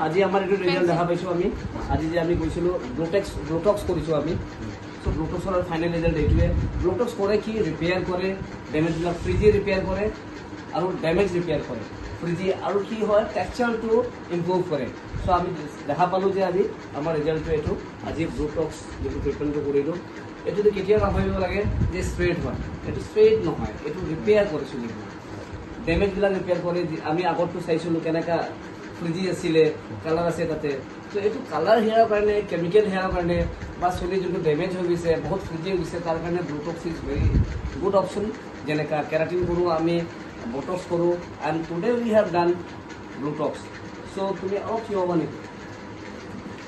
আজি আমাৰ এইটো ৰিজাল্ট দেখা পাইছোঁ আমি আজি যে আমি কৈছিলোঁ ব্লোটক্স কৰিছোঁ আমি চ' ব্লোটক্সৰ ফাইনেল ৰিজাল্ট এইটোৱে ব্লোটক্স কৰে কি ৰিপেয়াৰ কৰে ডেমেজবিলাক ফ্ৰীজি ৰিপেয়াৰ কৰে আৰু ডেমেজ ৰিপেয়াৰ কৰে ফ্ৰীজি আৰু কি হয় টেক্সচাৰটো ইম্প্ৰুভ কৰে চ' আমি দেখা পালোঁ যে আজি আমাৰ ৰিজাল্টটো এইটো আজি ব্লোটক্স যিটো ট্ৰিটমেণ্টটো কৰিলোঁ এইটোতো কেতিয়া নাভাবিব লাগে যে ষ্ট্ৰেইট হয় এইটো ষ্ট্ৰেইট নহয় এইটো ৰিপেয়াৰ কৰে চুলিবোৰ ডেমেজবিলাক ৰিপেয়াৰ কৰে আমি আগতটো চাইছিলোঁ কেনেকুৱা ফ্ৰিজি আছিলে কালাৰ আছে তাতে তো এইটো কালাৰ হেয়াৰৰ কাৰণে কেমিকেল হেয়াৰৰ কাৰণে বা চুলি যোনটো ডেমেজ হৈ গৈছে বহুত ফ্ৰিজি হৈ গৈছে তাৰ কাৰণে botox is very good option যেনেকুৱা কেৰাটিন কৰোঁ আমি বটক্স কৰোঁ and today we have done botox চ' তুমি অলপ থিয় হ'বা নেকি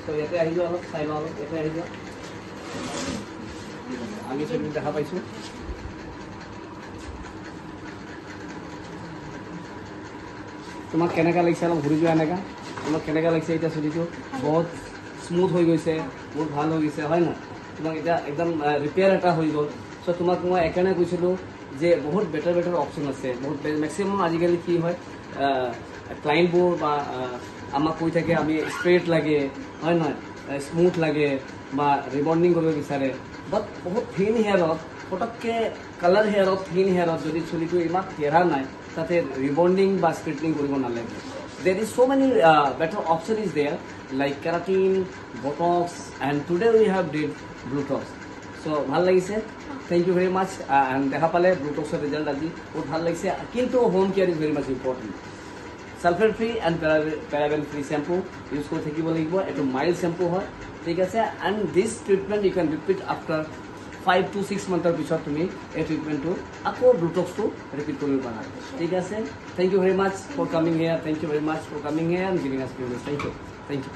চ' ইয়াতে আহি যোৱা অলপ চাই লওঁ অলপ ইয়াতে আহি যোৱা আমি চুলি দেখা পাইছোঁ তোমাক কেনেকুৱা লাগিছে অলপ ঘূৰি যোৱা এনেকুৱা তোমাক কেনেকুৱা লাগিছে এতিয়া চুলিটো বহুত স্মুথ হৈ গৈছে বহুত ভাল হৈ গৈছে হয় নহয় তোমাক এতিয়া একদম ৰিপেয়াৰ এটা হৈ গ'ল চ' তোমাক মই একেনে কৈছিলোঁ যে বহুত বেটাৰ অপশ্যন আছে বহুত মেক্সিমাম আজিকালি কি হয় ক্লাইণ্টবোৰ বা আমাক কৈ থাকে আমি ষ্ট্ৰেইট লাগে হয় নহয় স্মুথ লাগে বা ৰিবণ্ডিং কৰিব বিচাৰে বাট বহুত থিন হেয়াৰত পটককৈ কালাৰ হেয়াৰত থিন হেয়াৰত যদি চুলিটো ইমান ঘেৰা নাই তাতে ৰিবণ্ডিং বা ষ্ট্ৰেইটনিং কৰিব নালাগে there is so many better option is there like keratin botox and today we have did Bluetox so ভাল লাগিছে thank you very much and দেখা পালে Bluetoxৰ ৰিজাল্ট আজি বহুত ভাল লাগিছে কিন্তু home care is very much important sulphate free and paraben free shampoo use কৰি থাকিব লাগিব এইটো মাইল্ড শ্বেম্পু হয় ঠিক আছে and this treatment you can repeat after 5 to 6 মান্থৰ পিছত তুমি এই ট্ৰিটমেণ্টটো আকৌ ব্লুটক্সটো ৰিপিট কৰিব পাৰা ঠিক আছে thank you very much for coming here thank you very much for coming here and giving us privilege thank U